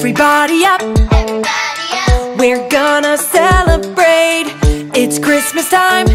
Everybody up, we're gonna celebrate. It's Christmas time,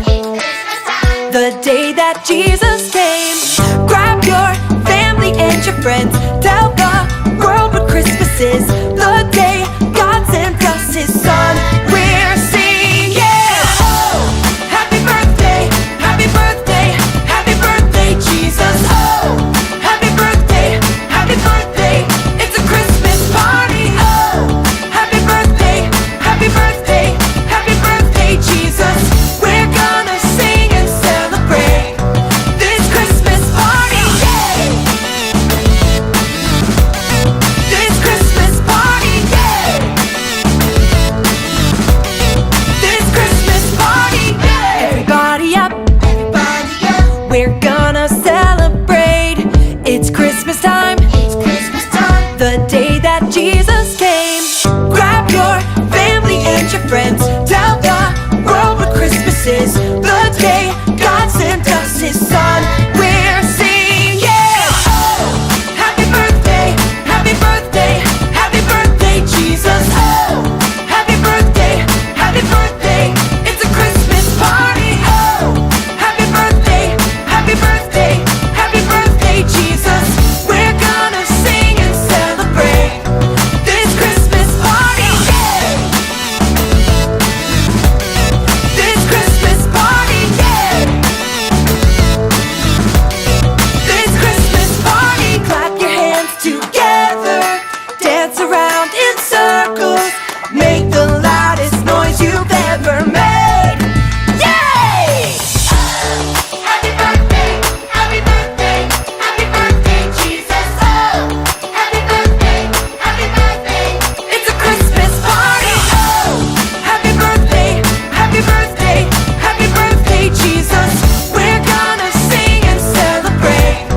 the day that Jesus came. Grab your family and your friends, tell the world what Christmas is. The day God sent us His Son, we're singing. Oh, happy birthday, happy birthday, happy birthday, Jesus. Oh, happy birthday, happy birthday. It's a Christmas party. Oh, happy birthday, happy birthday, happy birthday, Jesus. We're gonna sing and celebrate this Christmas party. Yay! This Christmas party. Yay! This Christmas party. Yay! Everybody up, everybody up. We're gonna celebrate. It's Christmas time. It's Christmas time. The day that Jesus came. Grab your family and your friends. Tell the world what Christmas is. The day God sent us His Son. We're singing. Oh, happy birthday, happy birthday, happy birthday, Jesus. Oh, happy birthday, happy birthday. It's a Christmas party. Oh, happy birthday, happy birthday, happy birthday, Jesus. We're gonna sing and celebrate this Christmas party. Yay! This Christmas party. Yay! This Christmas party. Clap your hands together, dance around in circles, make the loudest noise you've ever made. Yay! Happy birthday, happy birthday, happy birthday, Jesus. Oh, happy birthday, happy birthday. It's a Christmas party. Oh, happy birthday, happy birthday, happy birthday, Jesus. We're gonna sing and celebrate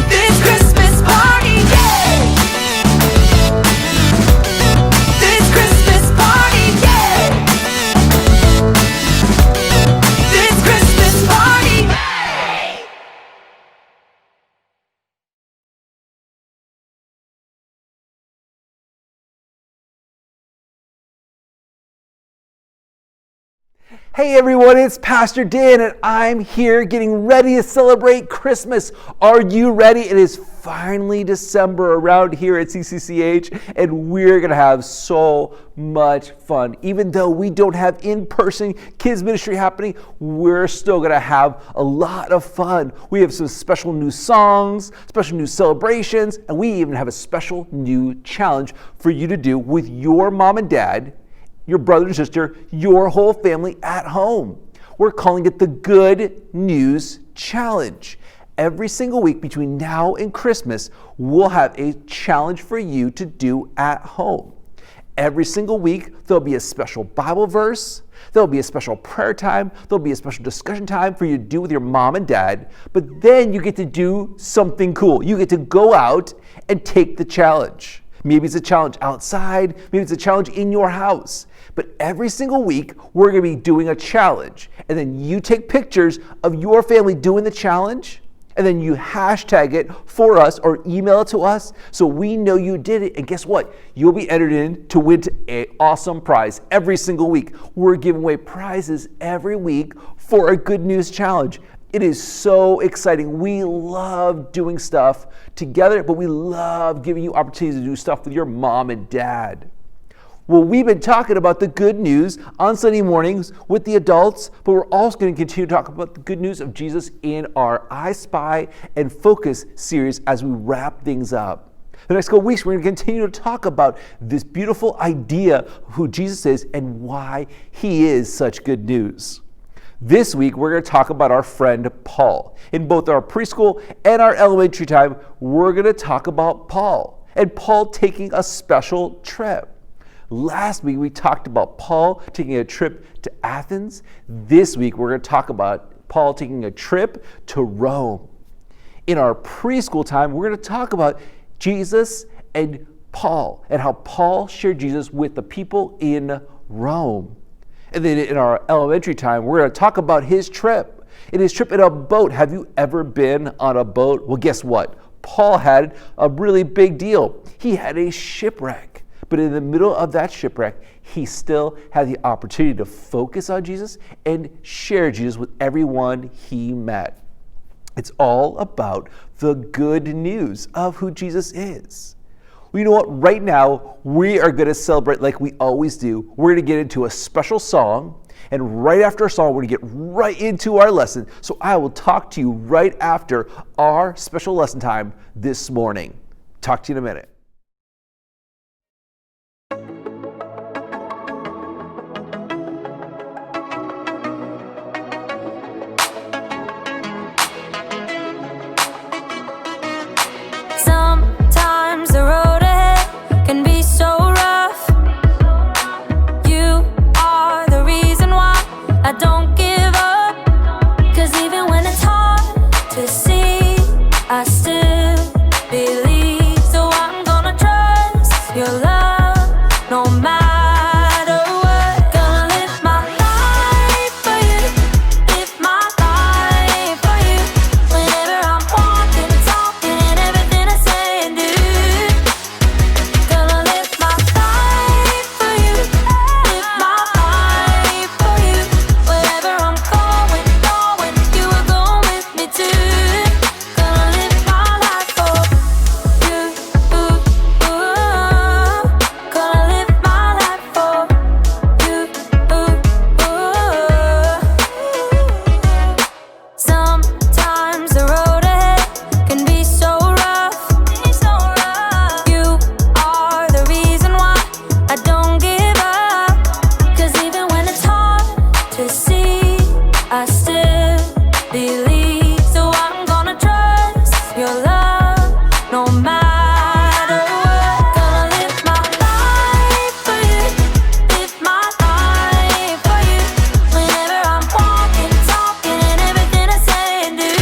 this Christmas party. Yay! This Christmas party. Yay! This Christmas party. Yay! Hey everyone, it's Pastor Dan and I'm here getting ready to celebrate Christmas. Are you ready? It is finally December around here at CCCH and we're going to have so much fun. Even though we don't have in-person kids ministry happening, we're still going to have a lot of fun. We have some special new songs, special new celebrations, and we even have a special new challenge for you to do with your mom and dad, your brother and sister, your whole family at home. We're calling it the Good News Challenge. Every single week between now and Christmas, we'll have a challenge for you to do at home. Every single week, there'll be a special Bible verse, there'll be a special prayer time, there'll be a special discussion time for you to do with your mom and dad, but then you get to do something cool. You get to go out and take the challenge. Maybe it's a challenge outside, maybe it's a challenge in your house. But every single week, we're gonna be doing a challenge. And then you take pictures of your family doing the challenge, and then you hashtag it for us or email it to us so we know you did it. And guess what? You'll be entered in to win an awesome prize every single week. We're giving away prizes every week for a Good News Challenge. It is so exciting. We love doing stuff together, but we love giving you opportunities to do stuff with your mom and dad. Well, we've been talking about the good news on Sunday mornings with the adults, but we're also going to continue to talk about the good news of Jesus in our I Spy and Focus series as we wrap things up. The next couple weeks, we're going to continue to talk about this beautiful idea of who Jesus is and why He is such good news. This week, we're going to talk about our friend Paul. In both our preschool and our elementary time, we're going to talk about Paul and Paul taking a special trip. Last week, we talked about Paul taking a trip to Athens. This week, we're going to talk about Paul taking a trip to Rome. In our preschool time, we're going to talk about Jesus and Paul and how Paul shared Jesus with the people in Rome. And then in our elementary time, we're going to talk about his trip. In his trip in a boat. Have you ever been on a boat? Well, guess what? Paul had a really big deal. He had a shipwreck. But in the middle of that shipwreck, he still had the opportunity to focus on Jesus and share Jesus with everyone he met. It's all about the good news of who Jesus is. Well, you know what? Right now, we are going to celebrate like we always do. We're going to get into a special song. And right after our song, we're going to get right into our lesson. So I will talk to you right after our special lesson time this morning. Talk to you in a minute. Sometimes the road ahead can be so rough. You are the reason why I don't give up. 'Cause even when it's hard to see, I still believe. So I'm gonna trust your love no matter what. Gonna live my life for you, live my life for you. Whenever I'm walking, talking, and everything I say and do. Gonna live my life for you, live my life for you. Wherever I'm going, you will go with me too. Gonna live my life for you, Gonna live my life for you, Sometimes the road ahead can be so rough. You are the reason why I don't give up. 'Cause even when it's hard to see, I still believe. So I'm gonna trust your love no matter what. Gonna live my life for you, live my life for you. Whenever I'm walking, talking, and everything I say and do.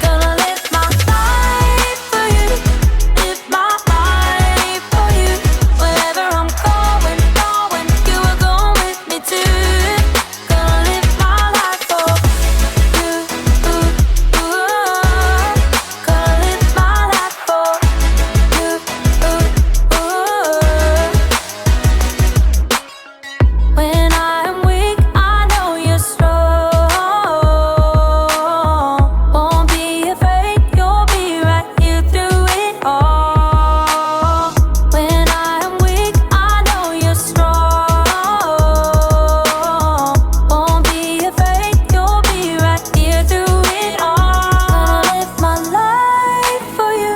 Gonna live my life for you, live my life for you. Wherever I'm going, you will go with me too. Gonna live my life for you, Gonna live my life for you, When I'm weak, I know you're strong. Won't be afraid, you'll be right here through it all. When I'm weak, I know you're strong. Won't be afraid, you'll be right here through it all. Gonna live my life for you,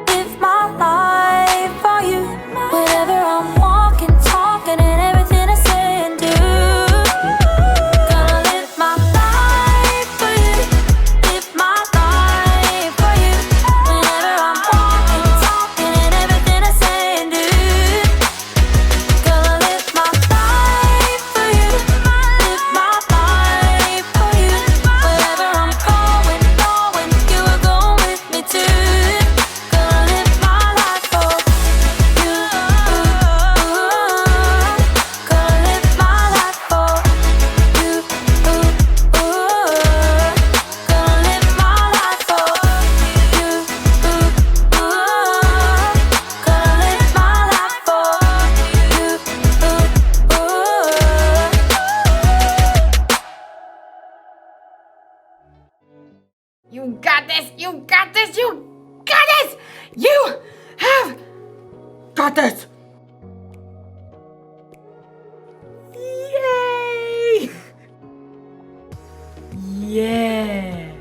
live my life for you. Whenever I'm walking, talking, and everything I say and do. Gonna live my life for you, live my life for you. Whenever I'm walking, talking, and everything I say and do. Gonna live my life for you, live my life for you. Wherever I'm going, you will go with me too. Gonna live my life for you, Gonna live my life for you, Gonna live my life for you, Gonna live my life for you. You got this! You got this! You got this! You have got this! Yay! Yeah!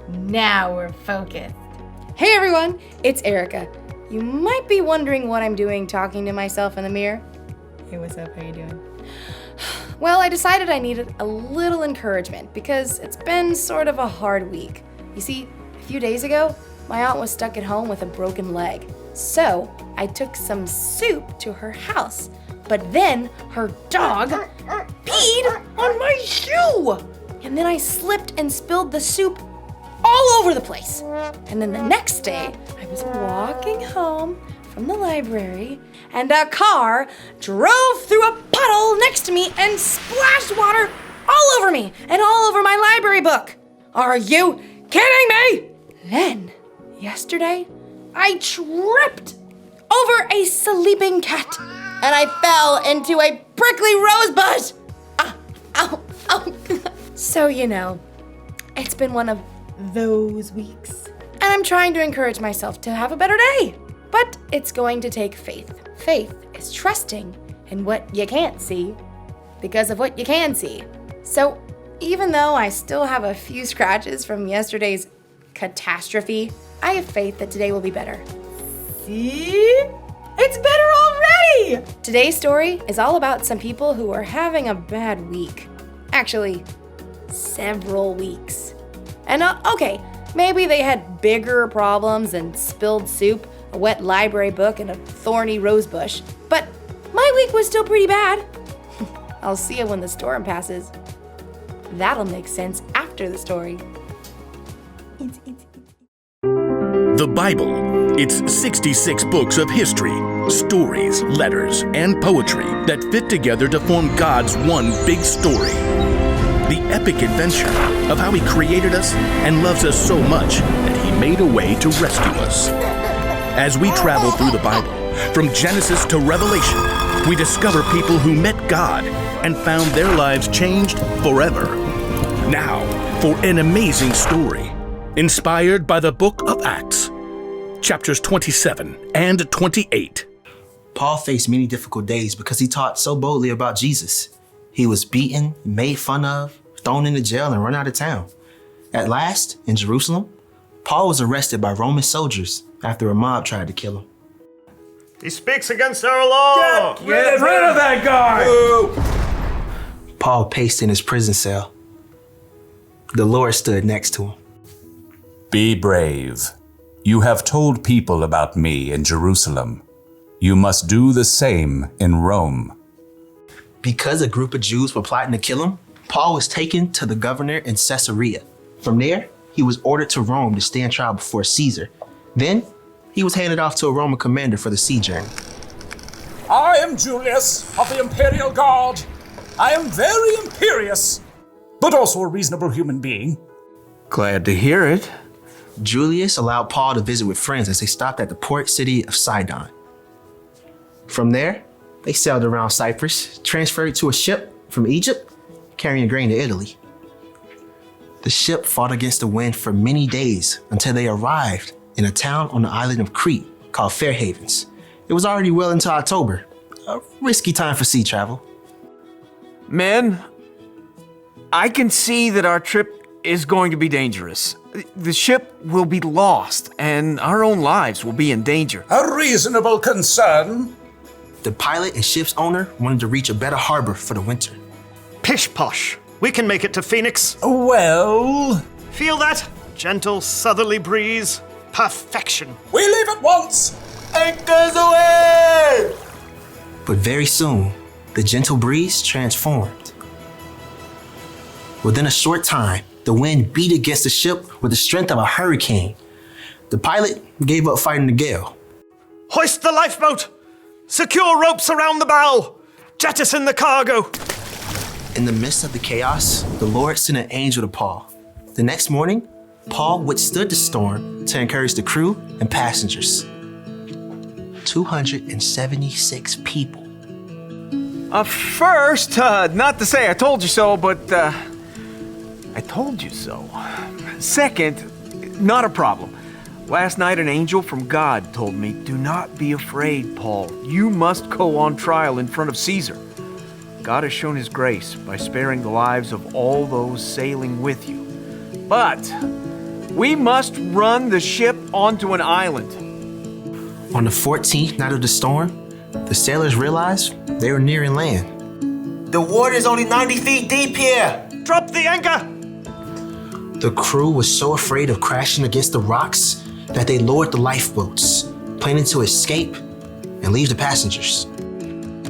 Now we're focused. Hey everyone, it's Erica. You might be wondering what I'm doing talking to myself in the mirror. Hey, what's up? How you doing? Well, I decided I needed a little encouragement because it's been sort of a hard week. You see, a few days ago, my aunt was stuck at home with a broken leg. So I took some soup to her house, but then her dog peed on my shoe. And then I slipped and spilled the soup all over the place. And then the next day, I was walking home from the library and a car drove through a puddle next to me and splashed water all over me and all over my library book. Are you kidding me? Then, yesterday, I tripped over a sleeping cat, and I fell into a prickly rose bush. Ow. So, it's been one of those weeks. And I'm trying to encourage myself to have a better day. But it's going to take faith. Faith is trusting in what you can't see because of what you can see. So even though I still have a few scratches from yesterday's catastrophe, I have faith that today will be better. See? It's better already! Today's story is all about some people who are having a bad week. Actually, several weeks. And okay, maybe they had bigger problems than spilled soup, a wet library book, and a thorny rose bush. But my week was still pretty bad. I'll see you when the storm passes. That'll make sense after the story. The Bible. It's 66 books of history, stories, letters, and poetry that fit together to form God's one big story. The epic adventure of how He created us and loves us so much that He made a way to rescue us. As we travel through the Bible, from Genesis to Revelation, we discover people who met God and found their lives changed forever. Now, for an amazing story, inspired by the book of Acts, chapters 27 and 28. Paul faced many difficult days because he taught so boldly about Jesus. He was beaten, made fun of, thrown into jail, and run out of town. At last, in Jerusalem, Paul was arrested by Roman soldiers after a mob tried to kill him. He speaks against our law! Get rid of that guy! Paul paced in his prison cell. The Lord stood next to him. Be brave. You have told people about me in Jerusalem. You must do the same in Rome. Because a group of Jews were plotting to kill him, Paul was taken to the governor in Caesarea. From there, he was ordered to Rome to stand trial before Caesar. Then, he was handed off to a Roman commander for the sea journey. I am Julius of the Imperial Guard. I am very imperious, but also a reasonable human being. Glad to hear it. Julius allowed Paul to visit with friends as they stopped at the port city of Sidon. From there, they sailed around Cyprus, transferred to a ship from Egypt, carrying grain to Italy. The ship fought against the wind for many days until they arrived in a town on the island of Crete called Fair Havens. It was already well into October, a risky time for sea travel. Men, I can see that our trip is going to be dangerous. The ship will be lost, and our own lives will be in danger. A reasonable concern. The pilot and ship's owner wanted to reach a better harbor for the winter. Pish posh. We can make it to Phoenix. Well, Feel that? Gentle southerly breeze. Perfection. we leave at once. Anchors away! But very soon, the gentle breeze transformed. Within a short time, the wind beat against the ship with the strength of a hurricane. The pilot gave up fighting the gale. Hoist the lifeboat! Secure ropes around the bow! Jettison the cargo! In the midst of the chaos, the Lord sent an angel to Paul. The next morning, Paul withstood the storm to encourage the crew and passengers. 276 people. First, not to say I told you so, but I told you so. Second, not a problem. Last night, an angel from God told me, do not be afraid, Paul. You must go on trial in front of Caesar. God has shown his grace by sparing the lives of all those sailing with you. But we must run the ship onto an island. On the 14th night of the storm, the sailors realized they were nearing land. The water's only 90 feet deep here! Drop the anchor! The crew was so afraid of crashing against the rocks that they lowered the lifeboats, planning to escape and leave the passengers.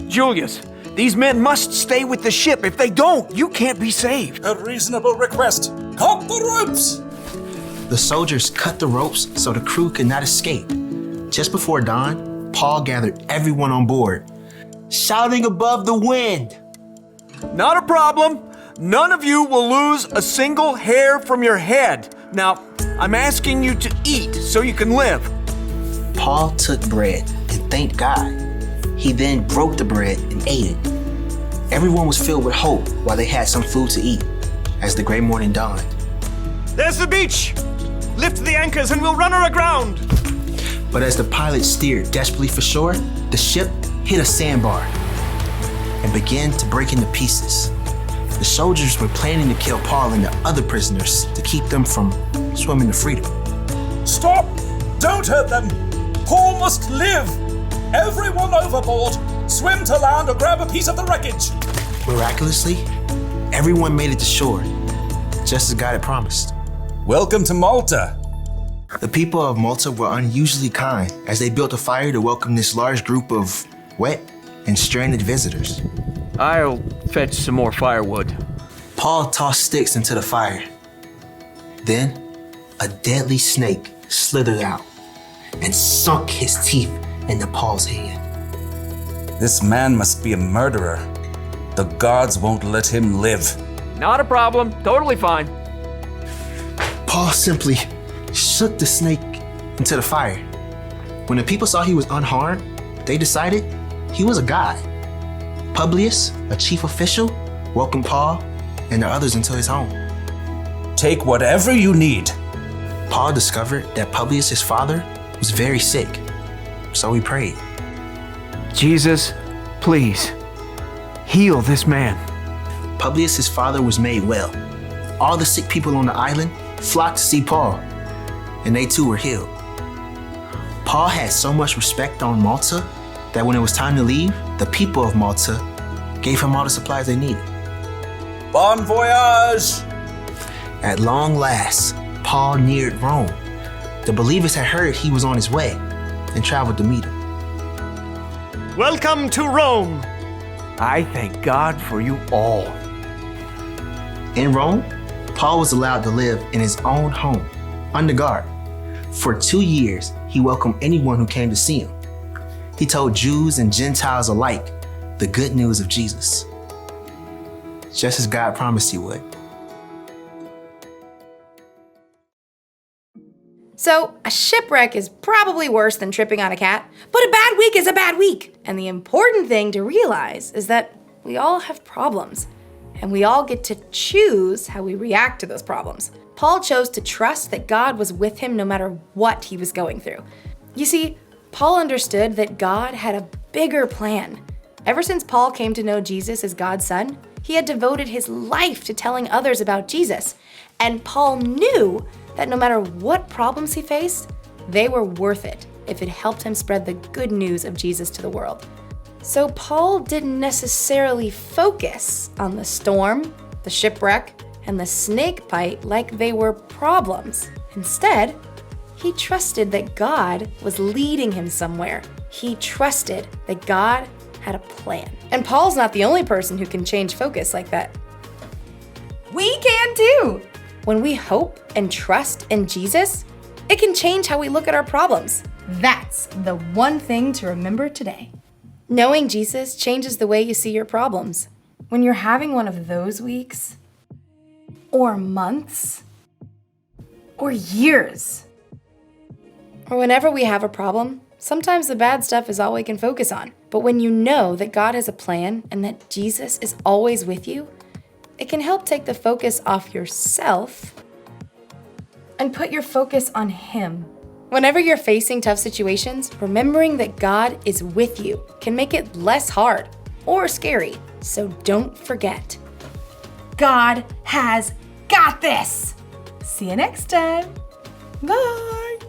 Julius, these men must stay with the ship. If they don't, you can't be saved. A reasonable request. Cut the ropes. The soldiers cut the ropes so the crew could not escape. Just before dawn, Paul gathered everyone on board, shouting above the wind. Not a problem. None of you will lose a single hair from your head. Now, I'm asking you to eat so you can live. Paul took bread and thanked God. He then broke the bread and ate it. Everyone was filled with hope while they had some food to eat as the gray morning dawned. There's the beach! Lift the anchors and we'll run her aground! But as the pilot steered desperately for shore, the ship hit a sandbar and began to break into pieces. The soldiers were planning to kill Paul and the other prisoners to keep them from swimming to freedom. Stop! Don't hurt them! Paul must live! Everyone overboard! Swim to land or grab a piece of the wreckage! Miraculously, everyone made it to shore, just as God had promised. Welcome to Malta. The people of Malta were unusually kind as they built a fire to welcome this large group of wet and stranded visitors. I'll fetch some more firewood. Paul tossed sticks into the fire. Then, a deadly snake slithered out and sunk his teeth into Paul's hand. This man must be a murderer. The gods won't let him live. Not a problem. Totally fine. Paul simply shook the snake into the fire. When the people saw he was unharmed, they decided he was a god. Publius, a chief official, welcomed Paul and the others into his home. Take whatever you need. Paul discovered that Publius, his father, was very sick, so he prayed. Jesus, please, heal this man. Publius, his father, was made well. All the sick people on the island flocked to see Paul, and they too were healed. Paul had so much respect on Malta that when it was time to leave, the people of Malta gave him all the supplies they needed. Bon voyage! At long last, Paul neared Rome. The believers had heard he was on his way and traveled to meet him. Welcome to Rome! I thank God for you all. In Rome, Paul was allowed to live in his own home, under guard. For 2 years, he welcomed anyone who came to see him. He told Jews and Gentiles alike the good news of Jesus, just as God promised he would. So, a shipwreck is probably worse than tripping on a cat, but a bad week is a bad week. And the important thing to realize is that we all have problems, and we all get to choose how we react to those problems. Paul chose to trust that God was with him no matter what he was going through. You see, Paul understood that God had a bigger plan. Ever since Paul came to know Jesus as God's son, he had devoted his life to telling others about Jesus. And Paul knew that no matter what problems he faced, they were worth it if it helped him spread the good news of Jesus to the world. So Paul didn't necessarily focus on the storm, the shipwreck, and the snake bite like they were problems. Instead, he trusted that God was leading him somewhere. He trusted that God had a plan. And Paul's not the only person who can change focus like that. We can too! When we hope and trust in Jesus, it can change how we look at our problems. That's the one thing to remember today. Knowing Jesus changes the way you see your problems. When you're having one of those weeks, or months, or years, or whenever we have a problem, sometimes the bad stuff is all we can focus on. But when you know that God has a plan and that Jesus is always with you, it can help take the focus off yourself and put your focus on Him. Whenever you're facing tough situations, remembering that God is with you can make it less hard or scary. So don't forget, God has got this. See you next time. Bye.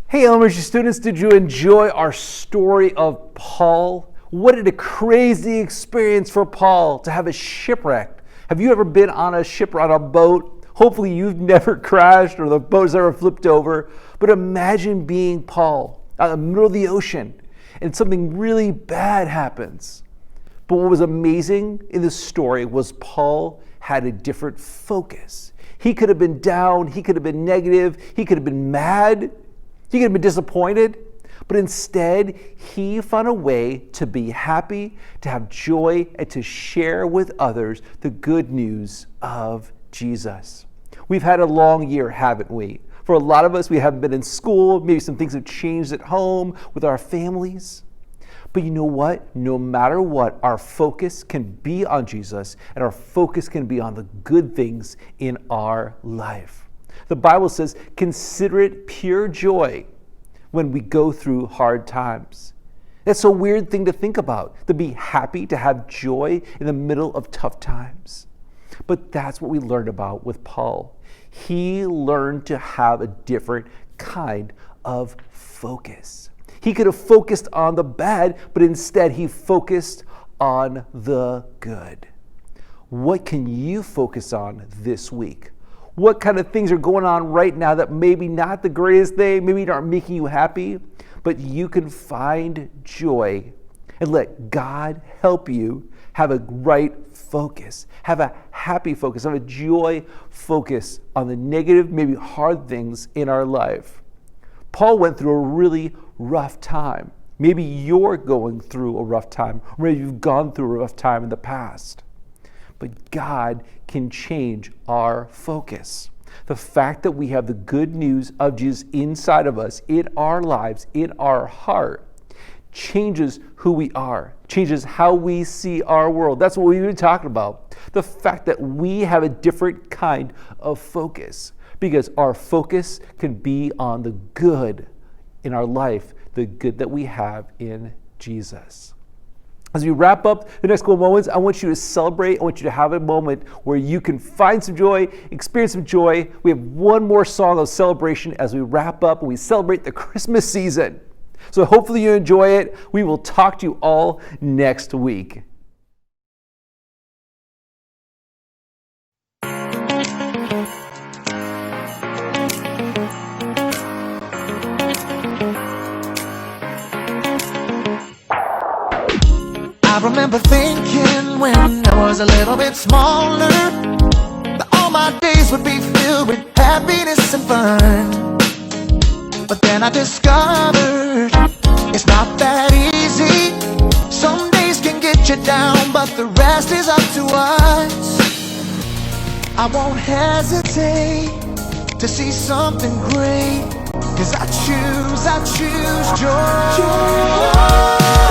Hey, elementary students, did you enjoy our story of Paul? What a crazy experience for Paul to have a shipwreck. Have you ever been on a ship or on a boat? Hopefully you've never crashed or the boat's ever flipped over. But imagine being Paul out in the middle of the ocean and something really bad happens. But what was amazing in this story was Paul had a different focus. He could have been down, he could have been negative, he could have been mad, he could have been disappointed, but instead, he found a way to be happy, to have joy, and to share with others the good news of Jesus. We've had a long year, haven't we? For a lot of us, we haven't been in school. Maybe some things have changed at home with our families. But you know what? No matter what, our focus can be on Jesus, and our focus can be on the good things in our life. The Bible says, consider it pure joy when we go through hard times. That's a weird thing to think about, to be happy, to have joy in the middle of tough times. But that's what we learned about with Paul. He learned to have a different kind of focus. He could have focused on the bad, but instead he focused on the good. What can you focus on this week? What kind of things are going on right now that maybe not the greatest thing, maybe aren't making you happy, but you can find joy and let God help you have a right focus, have a happy focus, have a joy focus on the negative, maybe hard things in our life. Paul went through a really rough time. Maybe you're going through a rough time, or maybe you've gone through a rough time in the past. But God can change our focus. The fact that we have the good news of Jesus inside of us, in our lives, in our heart, changes who we are, changes how we see our world. That's what we've been talking about. The fact that we have a different kind of focus, because our focus can be on the good in our life, the good that we have in Jesus. As we wrap up the next couple moments, I want you to celebrate. I want you to have a moment where you can find some joy, experience some joy. We have one more song of celebration as we wrap up and we celebrate the Christmas season. So hopefully you enjoy it. We will talk to you all next week. I remember thinking when I was a little bit smaller that all my days would be filled with happiness and fun. But then I discovered it's not that easy. Some days can get you down, but the rest is up to us. I won't hesitate to see something great, 'cause I choose joy.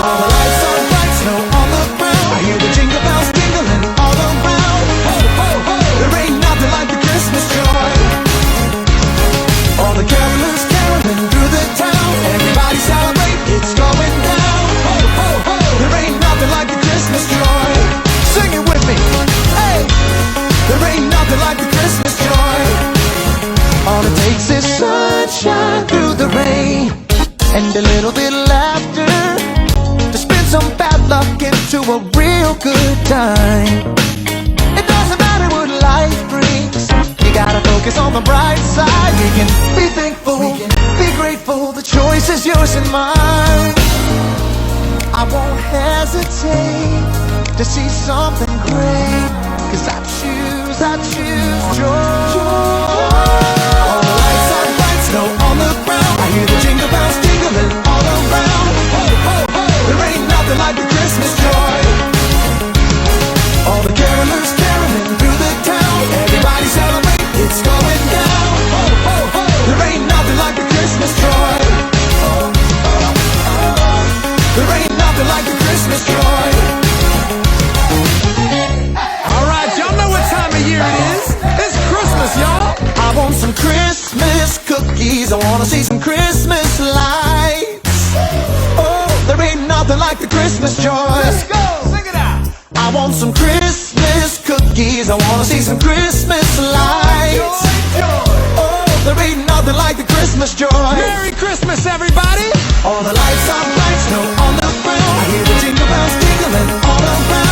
All the lights are bright, snow on the ground. I hear the jingle bells jingling all around. Ho, ho, ho! There ain't nothing like the Christmas joy. All the carolers caroling through the town. Everybody celebrate, it's going down. Ho, ho, ho! There ain't nothing like the Christmas joy. Sing it with me, hey! There ain't nothing like the Christmas joy. All it takes is sunshine through the rain and a little bit of laughter to spin some bad luck into a real good time. It doesn't matter what life brings, you gotta focus on the bright side. We can be thankful, we can be grateful, the choice is yours and mine. I won't hesitate to see something great, 'cause I choose joy. All the lights are bright, snow on the ground. I hear the jingle bells jingling all around. Ho, ho, ho! There ain't nothing like the Christmas joy. All the carolers caroling through the town. Everybody celebrate, it's going down. Ho, ho, ho! There ain't nothing like the Christmas joy. There ain't nothing like the Christmas joy. I want some Christmas cookies, I wanna see some Christmas lights. Oh, there ain't nothing like the Christmas joy. Let's go, sing it out. I want some Christmas cookies, I wanna see some Christmas lights. Joy, joy. Oh, there ain't nothing like the Christmas joy. Merry Christmas, everybody. All the lights are bright, snow on the ground. I hear the jingle bells jingling all around.